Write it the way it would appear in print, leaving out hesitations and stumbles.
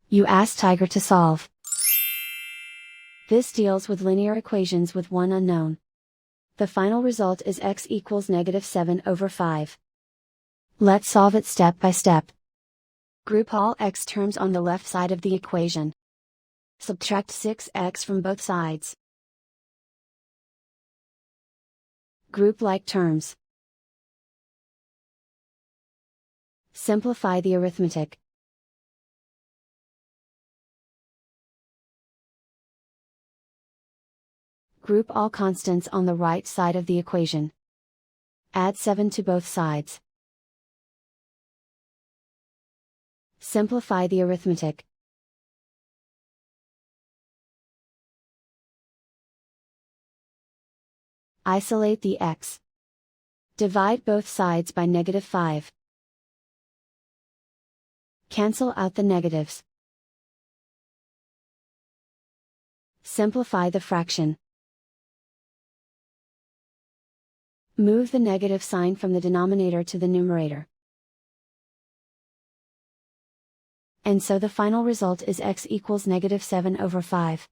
You ask Tiger to solve. This deals with linear equations with one unknown. The final result is x equals -7/5. Let's solve it step by step. Group all x terms on the left side of the equation. Subtract 6x from both sides. Group like terms. Simplify the arithmetic. Group all constants on the right side of the equation. Add 7 to both sides. Simplify the arithmetic. Isolate the x. Divide both sides by -5. Cancel out the negatives. Simplify the fraction. Move the negative sign from the denominator to the numerator. And so the final result is x equals -7/5.